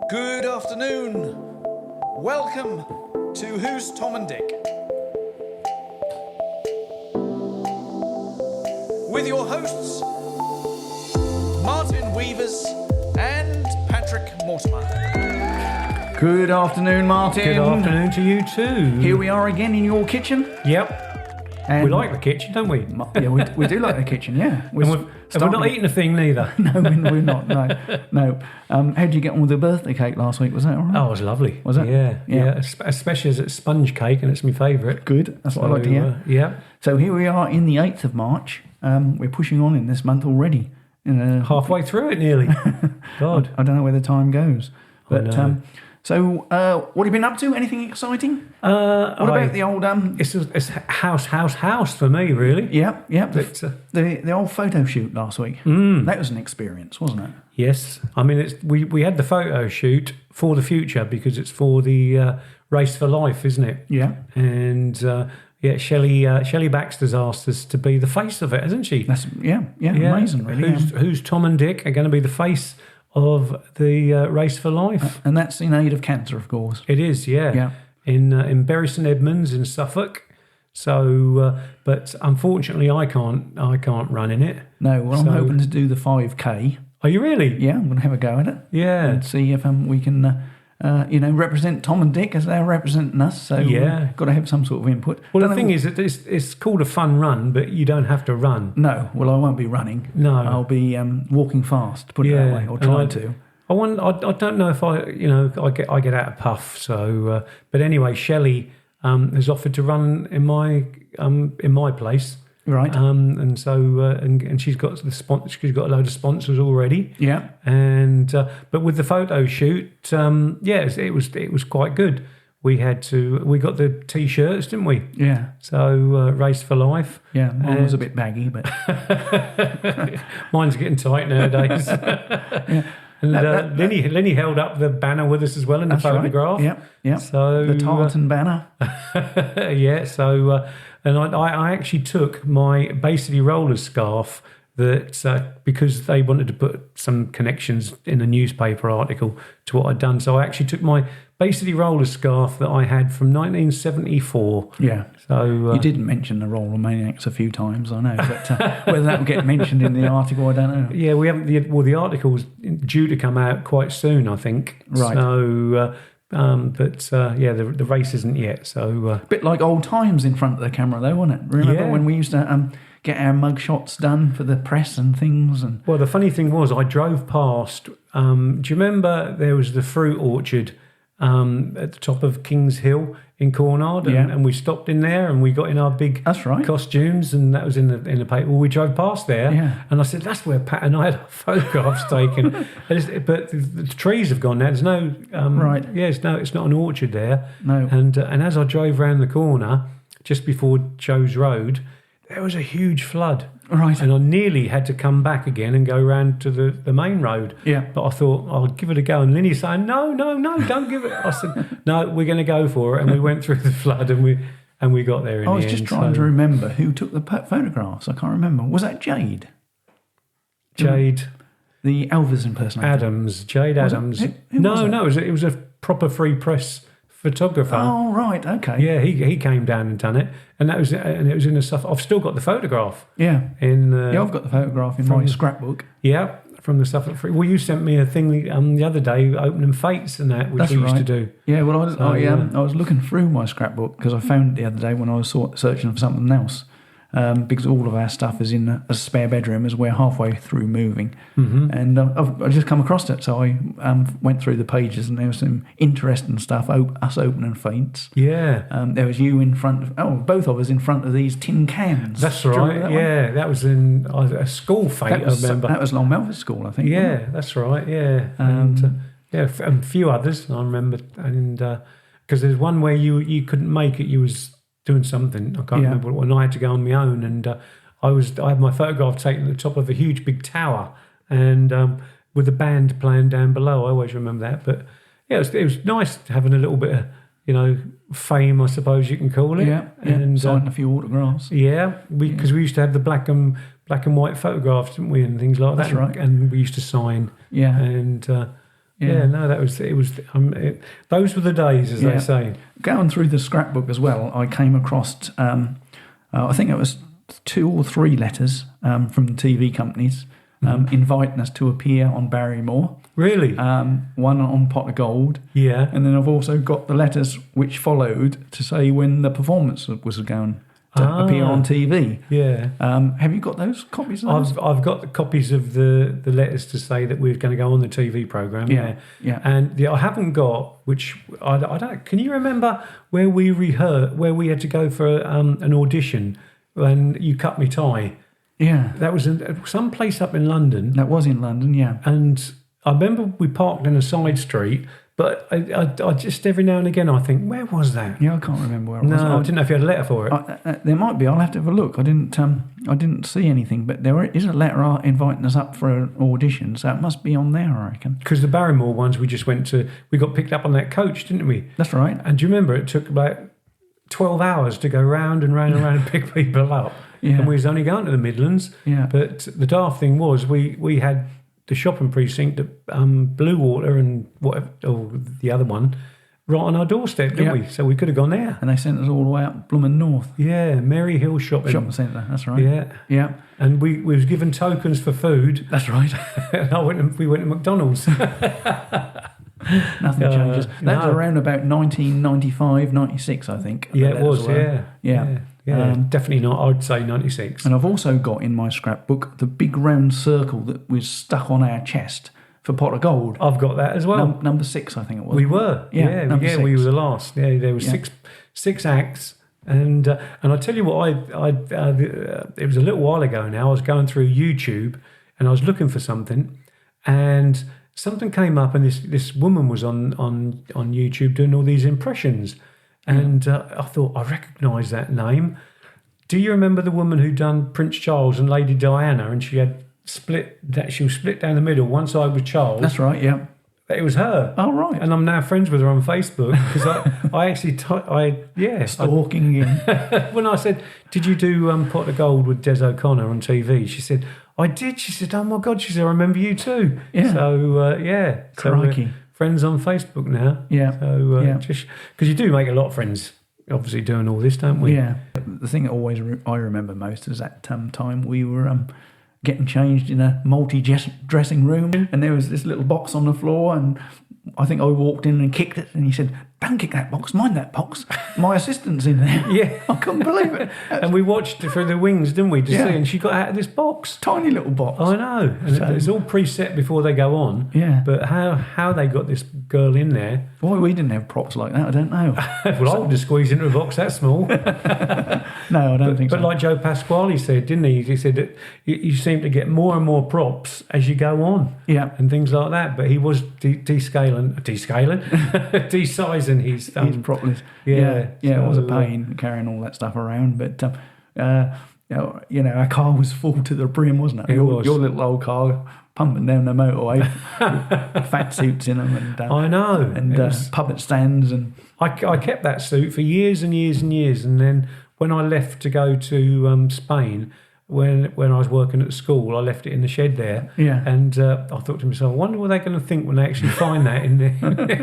Good afternoon. Welcome to Who's Tom and Dick? With your hosts, Martin Weavers and Patrick Mortimer. Good afternoon, Martin. Good afternoon to you too. Here we are again in your kitchen. Yep. And We like the kitchen, don't we? Yeah, we do like the kitchen, yeah. And we're not eating a thing neither. No, we're not, no. How did you get on with the birthday cake last week? Was that all right? Oh, it was lovely. Was it? Yeah. Especially as it's sponge cake and it's my favourite. Good, that's what I like to hear. Yeah. So here we are in the 8th of March. We're pushing on in this month already. Halfway through it nearly. God. I don't know where the time goes. But know. what have you been up to? Anything exciting? What about the old It's house for me, really. Yeah. It's, The old photo shoot last week. That was an experience, wasn't it? Yes. I mean, we had the photo shoot for the future because it's for the Race for Life, isn't it? Yeah. And Shelley Baxter's asked us to be the face of it, hasn't she? That's amazing, really. Who's Tom and Dick are going to be the face of the Race for Life. And that's in aid of cancer, of course. It is, yeah. In Bury St Edmunds in Suffolk. So, but unfortunately, I can't run in it. No, well, I'm hoping to do the 5K. Are you really? Yeah, I'm going to have a go at it. Yeah. And see if we can, represent Tom and Dick as they're representing us. So got to have some sort of input. Well, the thing is that it's called a fun run, but you don't have to run. No, well, I won't be running. No. I'll be walking fast, put it that way, or trying to. I don't know if I get out of puff. So, but anyway, Shelley has offered to run in my place, right? And so and she's got she's got a load of sponsors already. Yeah. And but with the photo shoot, it was quite good. We got the t-shirts, didn't we? Yeah. So Race for Life. Yeah, mine was a bit baggy, but mine's getting tight nowadays. Yeah. And Lynnie held up the banner with us as well in the photograph. Right. Yeah. So the tartan banner. Yeah. So and I actually took my Bay City Rollers scarf that because they wanted to put some connections in a newspaper article to what I'd done. So I actually took my Bay City Rollers scarf that I had from 1974. Yeah. So you didn't mention the Roller Maniacs a few times, I know, but whether that will get mentioned in the article, I don't know. Yeah, we haven't. The article's due to come out quite soon, I think. Right. So, the race isn't yet. So a bit like old times in front of the camera, though, wasn't it? Remember when we used to get our mug shots done for the press and things? And well, the funny thing was, I drove past. Do you remember there was the fruit orchard at the top of Kings Hill in Cornard, and we stopped in there and we got in our big costumes, and that was in the paper. Well, we drove past there, and I said, "That's where Pat and I had our photographs taken." But the trees have gone now. There's no Yeah, it's not an orchard there. No. And as I drove around the corner just before Joe's Road, there was a huge flood. Right. And I nearly had to come back again and go round to the main road. Yeah. But I thought, I'll give it a go. And Lynnie saying, no, don't give it. I said, no, we're going to go for it. And we went through the flood and we got there in the end. I was just trying to remember who took the photographs. I can't remember. Was that Jade? Jade. The Elvis impersonator. Jade Adams. Who was it was a proper free press photographer. Oh, right, okay. Yeah, he came down and done it. And it was in the stuff. I've still got the photograph. Yeah. I've got the photograph in my scrapbook. Yeah, from the stuff at Free. Well, you sent me a thing the other day, opening fates and that, which we used to do. Yeah, well, I was looking through my scrapbook because I found it the other day when I was searching for something else. Because all of our stuff is in a spare bedroom as we're halfway through moving. Mm-hmm. And I've just come across it, so I went through the pages and there was some interesting stuff, us opening faints. Yeah. There was you in front of, both of us in front of these tin cans. That's right, that was in a school fete, I remember. That was Long Melford School, I think. Yeah, that's right, yeah. And a few others, I remember. And because there's one where you couldn't make it, you was doing something, I can't remember what, and I had to go on my own, and I had my photograph taken at the top of a huge big tower, and with the band playing down below. I always remember that. But yeah, it was nice having a little bit of fame, I suppose you can call it. Yeah, and signing a few autographs. Yeah, because we used to have the black and white photographs, didn't we, and things like that. That's right. And we used to sign. Yeah, and No, those were the days, as they say. Going through the scrapbook as well, I came across, I think it was 2 or 3 letters from the TV companies inviting us to appear on Barrymore. Really? One on Pot of Gold. Yeah. And then I've also got the letters which followed to say when the performance was going to appear on TV. Yeah. Have you got those copies of those? I've got the copies of the letters to say that we're going to go on the TV programme. Yeah. And I haven't got, which I don't. Can you remember where we rehearsed, where we had to go for an audition when you cut me tie? Yeah. That was in some place up in London. That was in London, yeah. And I remember we parked in a side street, but I just every now and again I think, where was that? Yeah, I can't remember where it was. No, I didn't know if you had a letter for it. There might be. I'll have to have a look. I didn't see anything, but there is a letter inviting us up for an audition, so it must be on there, I reckon. Because the Barrymore ones we just went to, we got picked up on that coach, didn't we? That's right. And do you remember it took about 12 hours to go round and round and round and pick people up? Yeah. And we was only going to the Midlands. Yeah. But the daft thing was we had the shopping precinct at Blue Water and whatever, or the other one, right on our doorstep, didn't we? So we could have gone there. And they sent us all the way up Bloomin' North. Yeah, Mary Hill Shopping Centre, that's right. Yeah. Yeah. And we was given tokens for food. That's right. And we went to McDonald's. Nothing changes. That was around about 1995, 96, I think. Yeah, it was, yeah. Definitely not, I'd say 96. And I've also got in my scrapbook the big round circle that was stuck on our chest for Pot of Gold. I've got that as well. Number 6, I think it was. We were. Number 6. We were the last. Yeah, there were six acts. And I tell you what, it was a little while ago now, I was going through YouTube and I was looking for something and something came up and this woman was on YouTube doing all these impressions. And I thought, I recognise that name. Do you remember the woman who done Prince Charles and Lady Diana? And she was split down the middle. One side was Charles. That's right, yeah. It was her. Oh, right. And I'm now friends with her on Facebook because I actually, Stalking again. When I said, did you do Pot of Gold with Des O'Connor on TV? She said, I did. She said, oh my God. She said, I remember you too. Yeah. So, Crikey. So friends on Facebook now. Yeah. So, just because you do make a lot of friends, obviously, doing all this, don't we? Yeah. The thing that I remember most is that time we were getting changed in a multi-dressing room, and there was this little box on the floor, and I think I walked in and kicked it, and he said, don't kick that box, mind that box. My assistant's in there. Yeah. I couldn't believe it. And we watched through the wings, didn't we, to see, and she got out of this box. Tiny little box. I know. And it's all preset before they go on. Yeah. But how they got this girl in there. Why we didn't have props like that, I don't know. Well, I would have squeezed into a box that small. No, I don't think so. But like Joe Pasquale said, didn't he? He said that you seem to get more and more props as you go on. Yeah. And things like that. But he was desizing his properly. Yeah. It was a pain carrying all that stuff around, but our car was full to the brim, wasn't it? It was. Your little old car pumping down the motorway, fat suits in them, and I know, and puppet stands, and I kept that suit for years and years and years, and then when I left to go to Spain. When I was working at school, I left it in the shed there. Yeah. And I thought to myself, I wonder what they're going to think when they actually find that in there.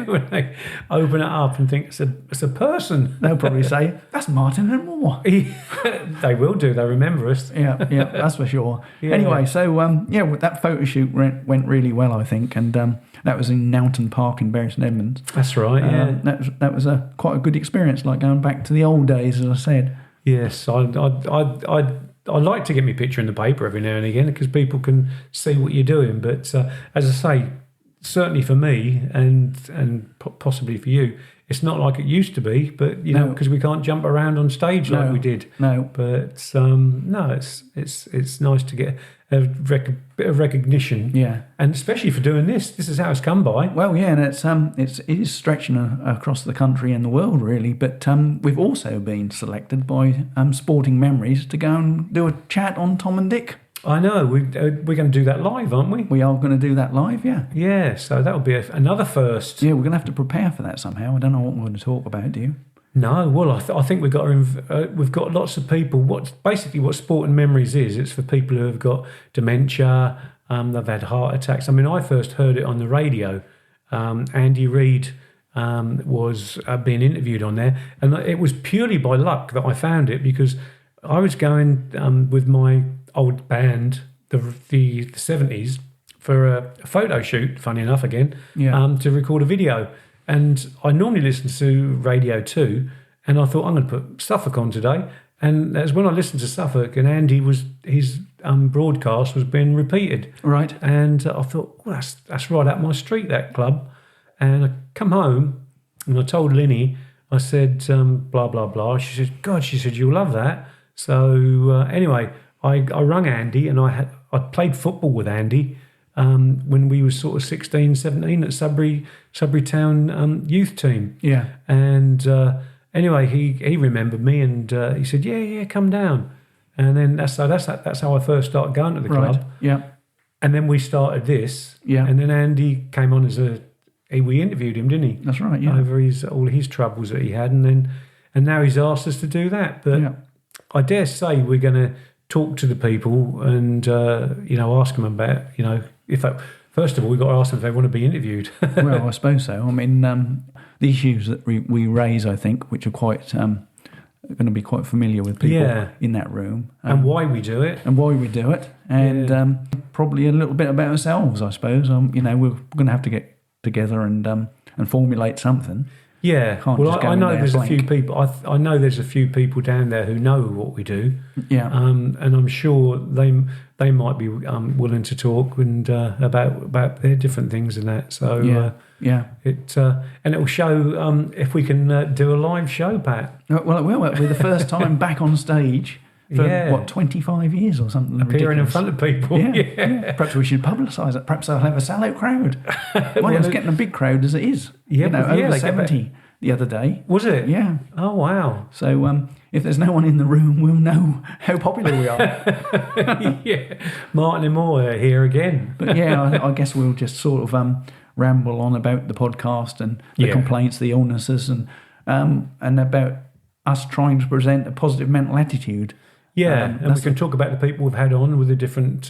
When they open it up and think it's a person. They'll probably say, that's Martin and Moore. They will do. They remember us. Yeah, that's for sure. Yeah. Anyway, so, that photo shoot went really well, I think. And that was in Nowton Park in Bury St Edmunds. That's right, yeah. That was quite a good experience, like going back to the old days, as I said. Yes, I like to get my picture in the paper every now and again because people can see what you're doing. But as I say, certainly for me and possibly for you, it's not like it used to be. But because we can't jump around on stage like we did. No. But no, it's nice to get a bit of recognition. Yeah. And especially for doing this. This is how it's come by. Well, yeah, and it is stretching across the country and the world, really. But we've also been selected by Sporting Memories to go and do a chat on Tom and Dick. I know. We're going to do that live, aren't we? We are going to do that live, yeah. Yeah, so that'll be another first. Yeah, we're going to have to prepare for that somehow. I don't know what we're going to talk about, do you? No, well, I think we've got lots of people. What Sporting Memories is, it's for people who have got dementia, they've had heart attacks. I mean, I first heard it on the radio Andy Reid was being interviewed on there, and it was purely by luck that I found it, because I was going with my old band, the 70s, for a photo shoot, funny enough again, to record a video. And I normally listen to Radio 2, and I thought, I'm going to put Suffolk on today. And that's when I listened to Suffolk, and his broadcast was being repeated. Right. And I thought, well, that's right up my street, that club. And I come home, and I told Lynnie, I said, blah, blah, blah. She said, God, she said, you'll love that. So anyway, I rung Andy, and I played football with Andy when we were sort of 16, 17 at Sudbury Town youth team. Yeah. And anyway, he remembered me, and he said, yeah, come down. And then that's how I first started going to the club. Right. Yeah. And then we started this. Yeah. And then Andy came on we interviewed him, didn't he? That's right. Yeah. Over all his troubles that he had, and now he's asked us to do that. But I dare say we're going to talk to the people and ask them about first of all, we've got to ask them if they want to be interviewed. Well, I suppose so. I mean, the issues that we raise, I think, which are quite going to be quite familiar with people in that room, and why we do it, and probably a little bit about ourselves, I suppose. We're going to have to get together and formulate something. Yeah, I know there's a few people. I know there's a few people down there who know what we do. Yeah, and I'm sure they might be willing to talk and about their different things and that. So and it will show if we can do a live show, Pat. Well, it will. It'll be the first time back on stage for 25 years or something. Appearing ridiculous. in front of people. Yeah. Perhaps we should publicise it. Perhaps they'll have a sellout crowd. Well, it's getting a big crowd as it is. Yeah, over 70 the other day. Was it? Yeah. Oh, wow. So if there's no one in the room, we'll know how popular we are. Yeah. Martin and Moore are here again. But I guess we'll just sort of ramble on about the podcast and the complaints, the illnesses, and about us trying to present a positive mental attitude. Yeah, and we can talk about the people we've had on with the different,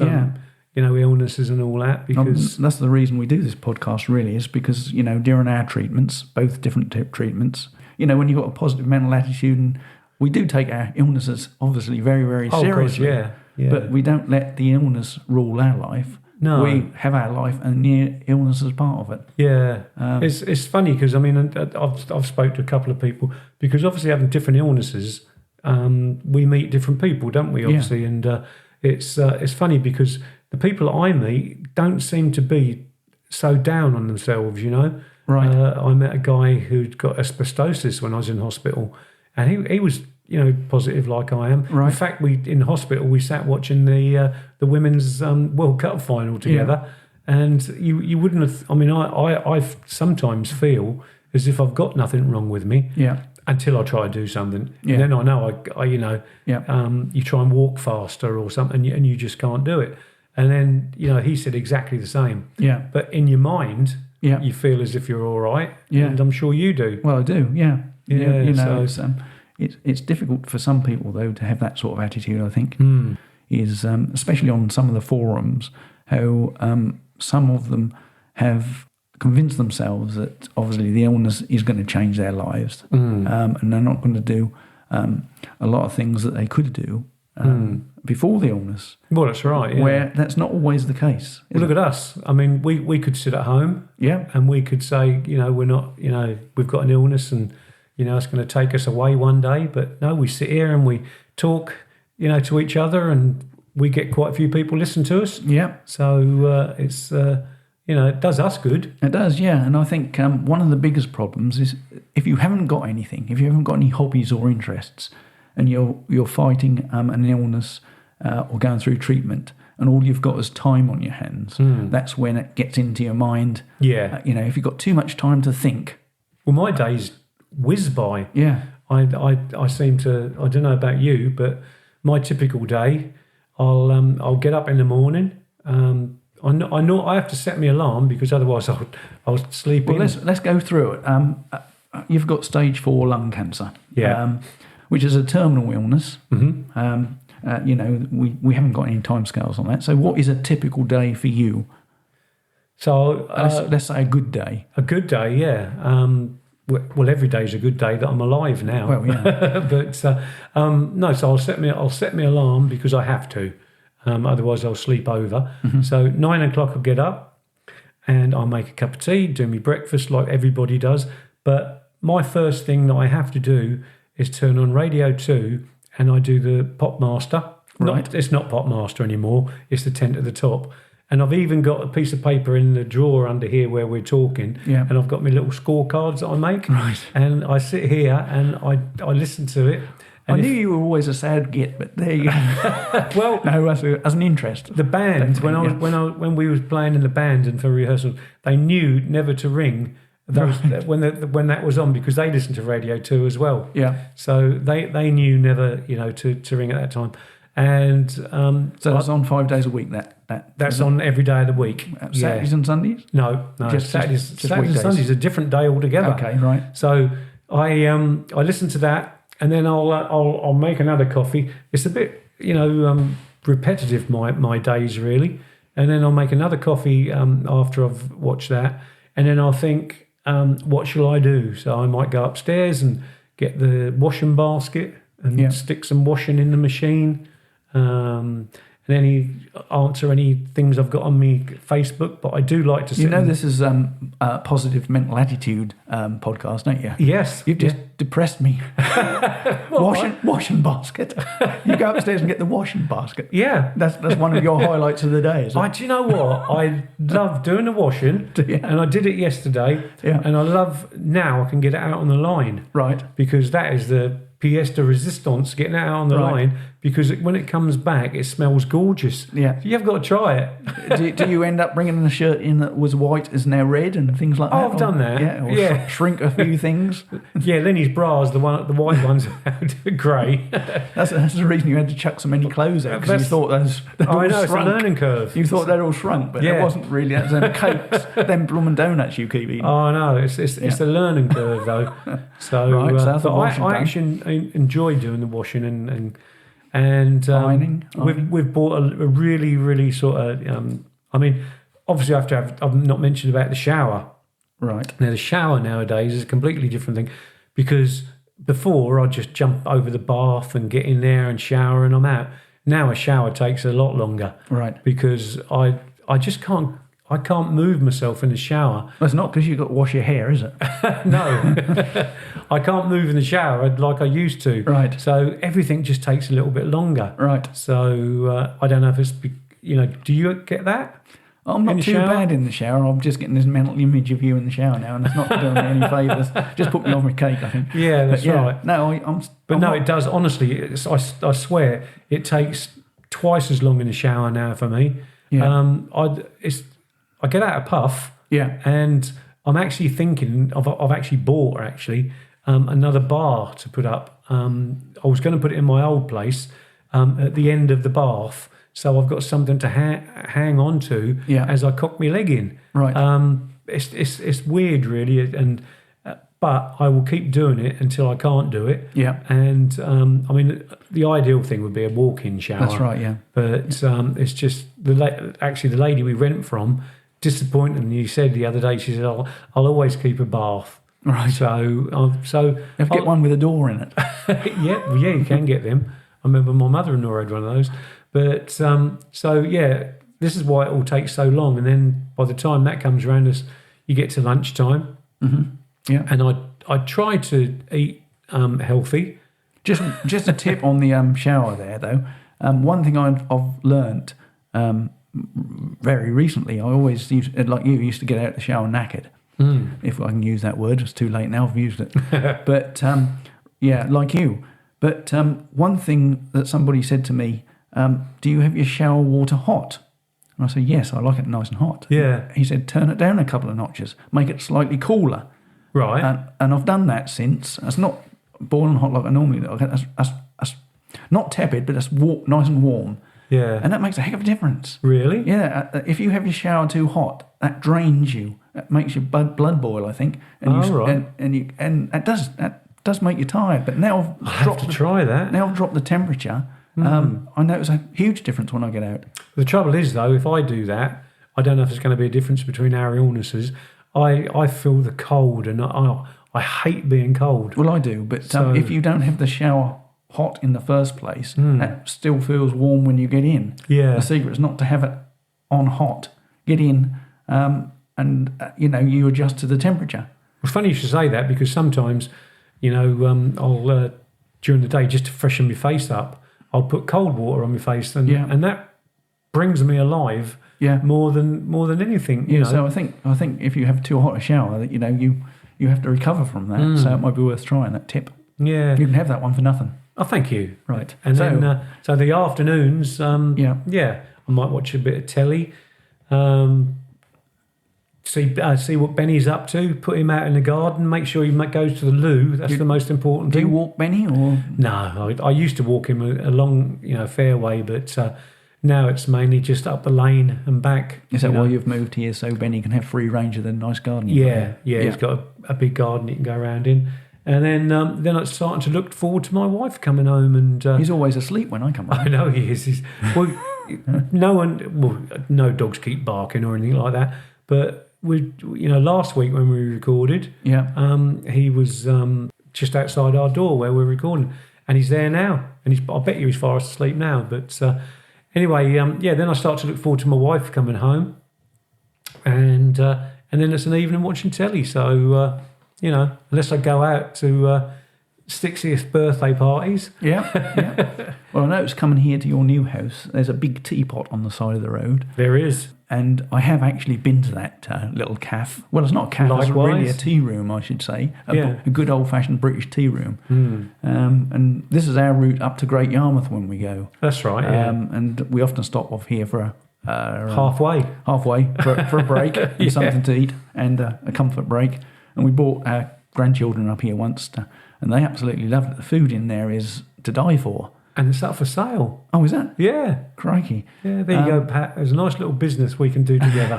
illnesses and all that. Because that's the reason we do this podcast, really, is because, during our treatments, both different treatments, when you've got a positive mental attitude, and we do take our illnesses obviously very, very seriously. God, yeah. But we don't let the illness rule our life. No. We have our life and the illness is part of it. Yeah. It's funny because, I've spoke to a couple of people, because obviously having different illnesses, we meet different people, don't we, obviously? Yeah. And it's funny because the people I meet don't seem to be so down on themselves, Right. I met a guy who'd got asbestosis when I was in hospital, and he was, positive like I am. Right. In fact, in hospital we sat watching the women's World Cup final together, and you wouldn't have. I sometimes feel as if I've got nothing wrong with me. Yeah. Until I try to do something, and then I know you try and walk faster or something, and you just can't do it. And then he said exactly the same. Yeah. But in your mind, you feel as if you're all right. Yeah. And I'm sure you do. Well, I do. Yeah. Yeah. It's difficult for some people though to have that sort of attitude. I think is especially on some of the forums how some of them have convinced themselves that obviously the illness is going to change their lives, and they're not going to do a lot of things that they could do before the illness. Well, that's right. Yeah. Where that's not always the case. Look at us. We could sit at home, and we could say, we're not, we've got an illness, and it's going to take us away one day. But no, we sit here and we talk, to each other, and we get quite a few people listen to us. Yeah. So it's. It does us good. It does, yeah. And I think one of the biggest problems is if you haven't got anything, if you haven't got any hobbies or interests, and you're fighting an illness or going through treatment, and all you've got is time on your hands, that's when it gets into your mind. Yeah. If you've got too much time to think. Well, my days whiz by. Yeah. I seem to, I don't know about you, but my typical day, I'll get up in the morning. I know I have to set my alarm because otherwise I'll sleep in. Well, let's go through it. You've got stage 4 lung cancer, which is a terminal illness. Mm-hmm. We haven't got any timescales on that. So what is a typical day for you? So let's say a good day. a good day, yeah. Well, every day's a good day that I'm alive now. Well, yeah. But no, so I'll set me alarm because I have to. Otherwise, I'll sleep over. So 9 o'clock, I'll get up and I'll make a cup of tea, do me breakfast like everybody does. But my first thing that I have to do is turn on Radio 2 and I do the Pop Master. Right. It's not Pop Master anymore. It's the 10 at the top. And I've even got a piece of paper in the drawer under here where we're talking. Yeah. And I've got my little scorecards that I make. Right. And I sit here and I listen to it. And I knew you were always a sad git, but there you go. Well, no, as an interest. the band, when we was playing in the band and for rehearsals, they knew never to ring those when that was on because they listened to Radio 2 as well. Yeah. So they knew never, to ring at that time. And so that's on 5 days a week. That's on every day of the week. Saturdays and Sundays? No. Just Saturdays and weekdays. Sundays a different day altogether. Okay, right. So I listen to that, and then I'll make another coffee. It's a bit repetitive my days really, and then I'll make another coffee after I've watched that, and then I'll think what shall I do? So I might go upstairs and get the washing basket and stick some washing in the machine. And answer any things I've got on me Facebook, but I do like to sit. This is a positive mental attitude podcast, don't you? Yes. You've just depressed me. Washing basket. You go upstairs and get the washing basket. Yeah. That's one of your highlights of the day, isn't it? Do you know what? I love doing the washing, and I did it yesterday, and I love now I can get it out on the line. Right. Because that is the pièce de résistance, getting it out on the line, because when it comes back, it smells gorgeous. Yeah. You've got to try it. do you end up bringing a shirt in that was white is now red and things like that? I've done that. Yeah, or shrink a few things. Yeah, Lynnie's bras, the white ones are grey. That's the reason you had to chuck so many clothes out, because you thought they'd all it's a shrunk. learning curve. You thought they'd all shrunk, but it wasn't really. That's them cakes, them blooming donuts you keep eating. Oh no, it's a learning curve though. So, that's the washing I done. actually enjoy doing the washing and ironing. We've bought a really, really sort of. Obviously, I've not mentioned about the shower. Right. Now the shower nowadays is a completely different thing, because before I'd just jump over the bath and get in there and shower and I'm out. Now a shower takes a lot longer. Right. Because I just can't. I can't move myself in the shower. Well, it's not because you've got to wash your hair, is it? No. I can't move in the shower like I used to. Right. So everything just takes a little bit longer. Right. So I don't know if it's, do you get that? I'm not too bad in the shower. I'm just getting this mental image of you in the shower now, and it's not doing me any favours. Just put me off my cake, I think. Yeah, that's right. No, it does. Honestly, I swear, it takes twice as long in the shower now for me. Yeah. I get out a puff, and I'm actually thinking I've actually bought another bar to put up. I was going to put it in my old place at the end of the bath, so I've got something to hang on to as I cock my leg in. Right. It's weird, really, but I will keep doing it until I can't do it. Yeah. And the ideal thing would be a walk-in shower. That's right. Yeah. But it's just the lady we rent from. Disappointing. You said the other day, she said, "I'll always keep a bath." Right. So you have to get one with a door in it. yeah, you can get them. I remember my mother-in-law had one of those. But this is why it all takes so long. And then by the time that comes around, you get to lunchtime. Mm-hmm. Yeah. And I try to eat healthy. Just a tip on the shower there, though. One thing I've learnt. Very recently, I always used to get out of the shower knackered. If I can use that word. It's too late now, I've used it. But like you. But one thing that somebody said to me, do you have your shower water hot? And I said, yes, I like it nice and hot. Yeah. He said, turn it down a couple of notches, make it slightly cooler. Right. And I've done that since. It's not boiling hot like I normally do. That's not tepid, but it's nice and warm. Yeah. And that makes a heck of a difference. Really? Yeah. If you have your shower too hot, that drains you. That makes your blood boil, I think. And right. And that does make you tired. But now I'll have to try that. Now I've dropped the temperature. I notice a huge difference when I get out. The trouble is, though, if I do that, I don't know if there's going to be a difference between our illnesses. I feel the cold, and I hate being cold. Well, I do, but if you don't have the shower hot in the first place, that still feels warm when you get in. Yeah. The secret is not to have it on hot. Get in, and you adjust to the temperature. It's funny you should say that, because sometimes, I'll during the day, just to freshen my face up, I'll put cold water on my face, and that brings me alive. Yeah. More than anything. You know. So I think if you have too hot a shower, that you have to recover from that. So it might be worth trying that tip. Yeah. You can have that one for nothing. Oh, thank you. Right. And then the afternoons, I might watch a bit of telly. See what Benny's up to. Put him out in the garden. Make sure he goes to the loo. That's the most important thing. Do you walk Benny or no? I used to walk him a long, fair way, but now it's mainly just up the lane and back. Is that why you've moved here, so Benny can have free range of the nice garden? Yeah. He's got a big garden he can go around in. And then I'm starting to look forward to my wife coming home. And he's always asleep when I come home. I know he is. No dogs keep barking or anything like that. But last week when we recorded, he was just outside our door where we're recording, and he's there now. And I bet you he's fast asleep now. But anyway, then I start to look forward to my wife coming home, and then it's an evening watching telly. So. Unless I go out to 60th birthday parties. Yeah. Well, I know it's coming here to your new house. There's a big teapot on the side of the road. There is. And I have actually been to that little cafe. Well, it's not a cafe, it's really a tea room, I should say. A good old-fashioned British tea room. And this is our route up to Great Yarmouth when we go. That's right, And we often stop off here for halfway for a break and something to eat and a comfort break. And we brought our grandchildren up here once, and they absolutely loved it. The food in there is to die for. And it's up for sale. Oh, is that? Yeah. Crikey. Yeah, there you go, Pat. There's a nice little business we can do together.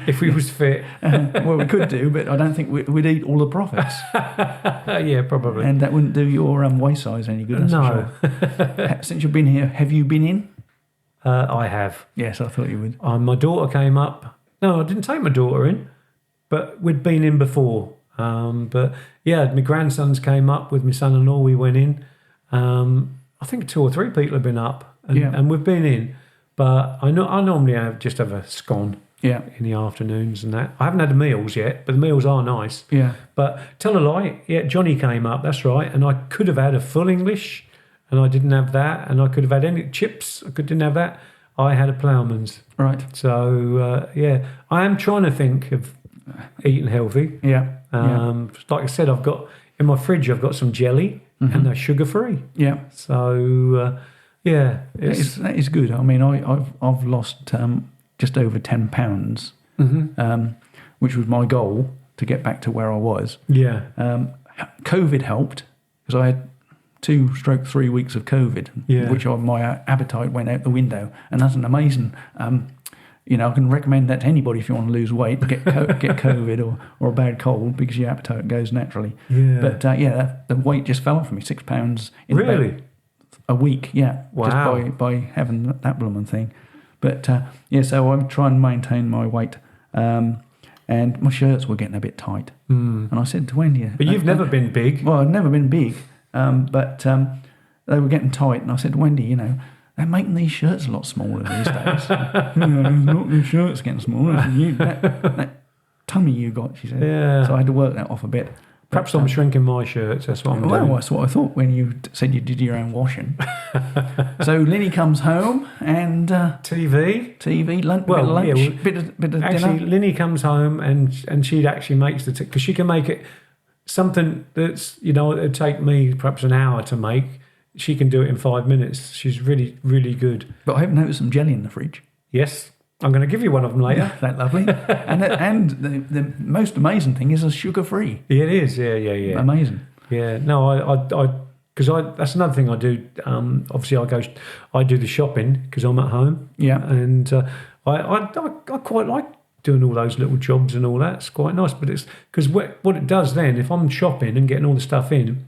If we was fit. Well, we could do, but I don't think we'd eat all the profits. Yeah, probably. And that wouldn't do your waist size any good, that's for sure. Since you've been here, have you been in? I have. Yes, I thought you would. My daughter came up. No, I didn't take my daughter in. But we'd been in before. But my grandsons came up with my son-in-law. We went in. I think 2 or 3 people have been up, and we've been in. But I normally just have a scone in the afternoons and that. I haven't had the meals yet, but the meals are nice. Yeah. But tell a lie, Johnny came up. That's right, and I could have had a full English, and I didn't have that. And I could have had any chips. Didn't have that. I had a ploughman's. Right. So I am trying to think of eating healthy. Like I said, I've got in my fridge. I've got some jelly, and they're sugar free. Yeah. So that is good. I mean, I've lost just over 10 pounds, which was my goal to get back to where I was. Yeah. COVID helped because I had 2-3 weeks of COVID, which my appetite went out the window, and that's an amazing. I can recommend that to anybody if you want to lose weight, get COVID or a bad cold, because your appetite goes naturally. Yeah. But the weight just fell off me, 6 pounds in about a week. Yeah. Wow. Just by having that blooming thing. But so I'm trying to maintain my weight. And my shirts were getting a bit tight. And I said to Wendy, but you've never been big. Well, I've never been big, but they were getting tight, and I said to Wendy, they're making these shirts a lot smaller these days. Not the shirts getting smaller. That tummy you got, she said. Yeah. So I had to work that off a bit. Perhaps I'm shrinking my shirts. That's what I'm doing. Well, that's what I thought when you said you did your own washing. So Lynnie comes home and TV, lunch, bit of dinner. Actually, Lynnie comes home and she actually makes because she can make it something that's it'd take me perhaps an hour to make. She can do it in 5 minutes. She's really, really good. But I've noticed some jelly in the fridge. Yes. I'm going to give you one of them later. That's lovely. and the most amazing thing is it's sugar-free. Yeah, it is. Yeah. Amazing. Yeah. No, because that's another thing I do. Obviously, I do the shopping because I'm at home. Yeah. And I quite like doing all those little jobs and all that. It's quite nice. But it's because what it does then, if I'm shopping and getting all the stuff in,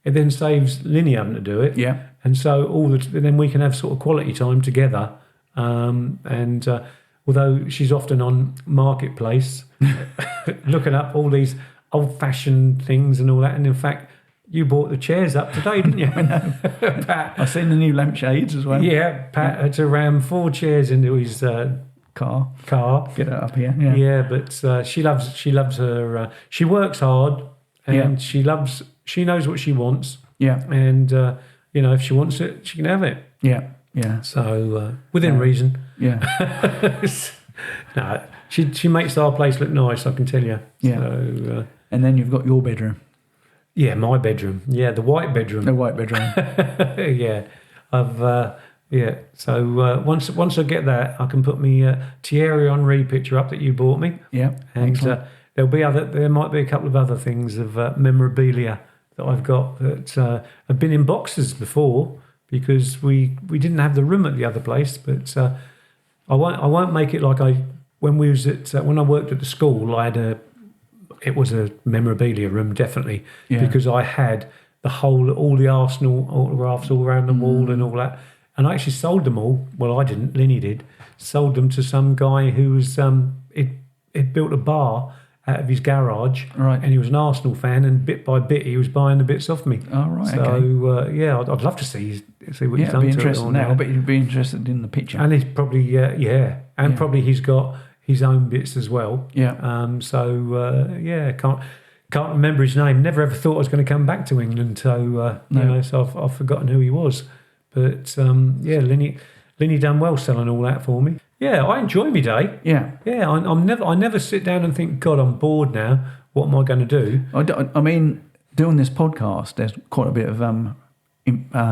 it then saves Lynnie having to do it. Yeah. And so then we can have sort of quality time together. And although she's often on Marketplace looking up all these old-fashioned things and all that. And in fact, you bought the chairs up today, didn't you? I know. Pat, I've seen the new lampshades as well. yeah, Pat had to ram 4 chairs into his Car. Get it up here. Yeah, but she loves her. She works hard, and she knows what she wants. Yeah. And if she wants it, she can have it. Yeah. Yeah. So within reason. Yeah. No, she makes our place look nice, I can tell you. Yeah. So, and then you've got your bedroom. yeah, my bedroom. Yeah, the white bedroom. The white bedroom. Yeah, I've So once I get that, I can put me Thierry Henry picture up that you bought me. Yeah. And there might be a couple of other things of memorabilia that I've got that have been in boxes before because we didn't have the room at the other place. But I won't make it like when I worked at the school. It was a memorabilia room definitely because I had all the Arsenal autographs all around the wall and all that. And I actually sold them all. Well, I didn't. Lynnie did. Sold them to some guy who was it built a bar out of his garage, right? And he was an Arsenal fan, and bit by bit he was buying the bits off me. Oh, right. So okay. I'd love to see what he's done be to interested it all now. now. I bet you'd be interested in the picture. And he's probably probably he's got his own bits as well. Yeah. Can't remember his name. Never ever thought I was going to come back to England. So so I've forgotten who he was. But Lynnie done well selling all that for me. Yeah, I enjoy my day. Yeah. Yeah, I never sit down and think, God, I'm bored now. What am I going to do? I mean, doing this podcast, there's quite a bit of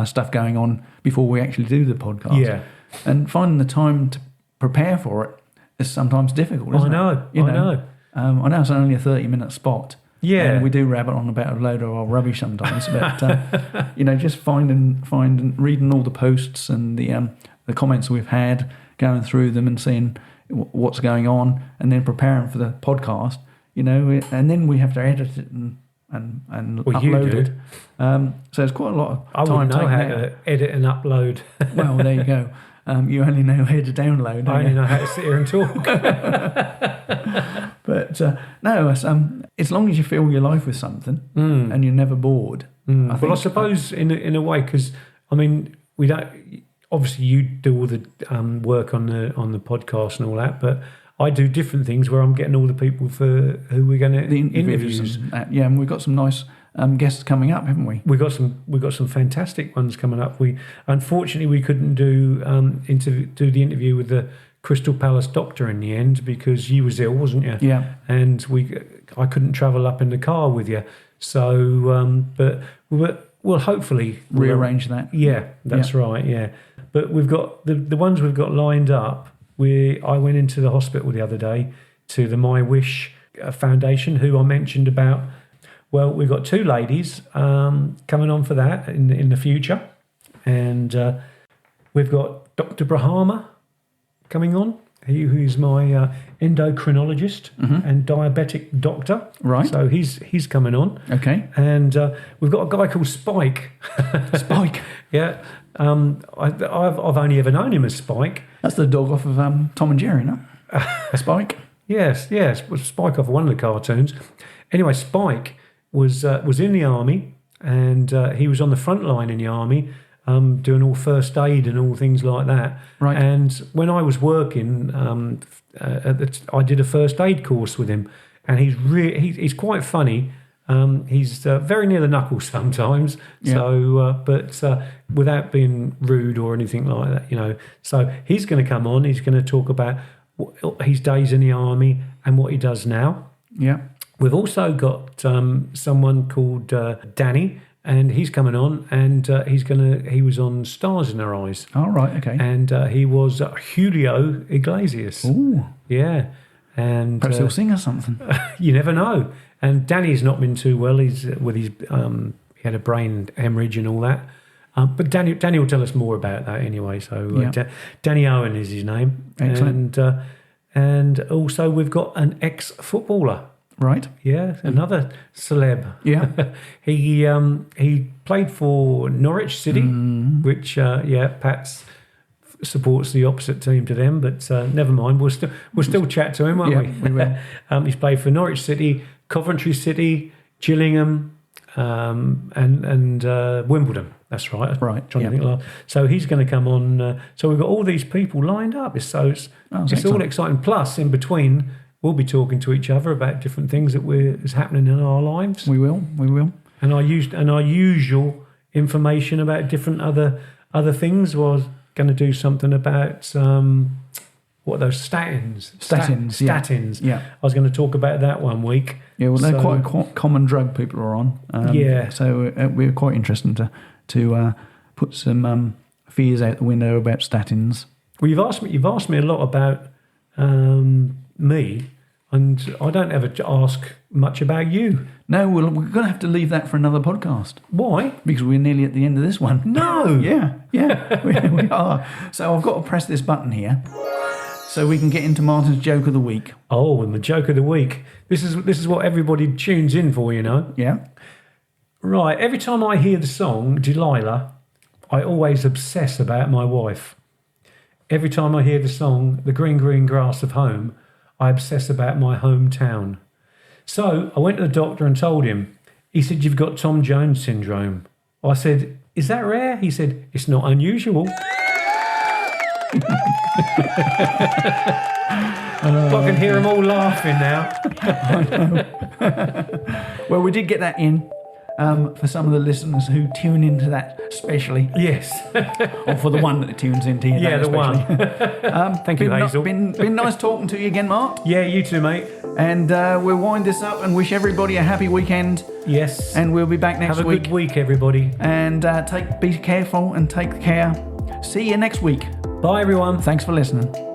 stuff going on before we actually do the podcast. Yeah. And finding the time to prepare for it is sometimes difficult, isn't it? I know. I know it's only a 30-minute spot. Yeah. And we do rabbit on about a load of our rubbish sometimes. But, just reading all the posts and the comments we've had, going through them and seeing what's going on, and then preparing for the podcast, and then we have to edit it and upload it. So it's quite a lot of I time. wouldn't know how to edit and upload. Well, there you go. You only know how to download. I only know how to sit here and talk. But no, as long as you fill your life with something and you're never bored. I suppose in a way, because I mean, we don't. Obviously, you do all the work on the podcast and all that, but I do different things where I'm getting all the people for who we're going to interviews. And we've got some nice guests coming up, haven't we? We got some fantastic ones coming up. Unfortunately we couldn't do the interview with the Crystal Palace doctor in the end because you was ill, wasn't you? Yeah. And I couldn't travel up in the car with you. So, but we'll hopefully rearrange that. Yeah, that's right. Yeah, but we've got the ones we've got lined up. I went into the hospital the other day to the My Wish Foundation, who I mentioned about. Well, we've got 2 ladies coming on for that in the future, and we've got Dr. Brahama coming on, who's my endocrinologist and diabetic doctor. Right. So he's coming on. Okay. And we've got a guy called Spike. Spike. Yeah. I've only ever known him as Spike. That's the dog off of Tom and Jerry, no? Spike. Yes. Spike off of one of the cartoons. Anyway, Spike was in the army, and he was on the front line in the army, doing all first aid and all things like that. Right. And when I was working, I did a first aid course with him, and he's quite funny. He's very near the knuckles sometimes. Yeah. So, but without being rude or anything like that, So he's going to come on. He's going to talk about his days in the army and what he does now. Yeah. We've also got someone called Danny, and he's coming on, and he was on Stars in Her Eyes. Oh, right, okay. And he was Julio Iglesias. Ooh. Yeah. And perhaps he'll sing us something. You never know. And Danny's not been too well. He's with his he had a brain hemorrhage and all that. But Danny will tell us more about that anyway. So Danny Owen is his name. Excellent. And also we've got an ex-footballer. Right. Yeah, another celeb. Yeah. He played for Norwich City, which Pat's supports the opposite team to them, but never mind. We'll still chat to him, won't we? We will. He's played for Norwich City, Coventry City, Gillingham, and Wimbledon. That's right. Right. Trying to think last. So he's going to come on. So we've got all these people lined up. It's all exciting. Plus, in between, we'll be talking to each other about different things that is happening in our lives. We will. And our usual information about different other things. Was going to do something about what are those statins? Statins. Yeah. I was going to talk about that one week. Yeah, well, they're quite a common drug people are on. So we're quite interested to put some fears out the window about statins. Well, you've asked me a lot about me, and I don't ever ask much about you. No, we're going to have to leave that for another podcast. Why? Because we're nearly at the end of this one. No. Yeah, we are. So I've got to press this button here, so we can get into Martin's joke of the week. Oh, and the joke of the week. This is what everybody tunes in for, you know. Yeah. Right. Every time I hear the song Delilah, I always obsess about my wife. Every time I hear the song The Green Green Grass of Home, I obsess about my hometown. So I went to the doctor and told him. He said, "You've got Tom Jones syndrome." I said, "Is that rare?" He said, "It's not unusual." I can hear them all laughing now. Well, we did get that in for some of the listeners who tune into that especially. Yes. Or for the one that tunes into you. Yeah, the one. Thank you, Hazel. Been nice talking to you again, Mark. Yeah, you too, mate. And we'll wind this up and wish everybody a happy weekend. Yes. And we'll be back next week. Have a good week, everybody. And be careful and take care. See you next week. Bye, everyone. Thanks for listening.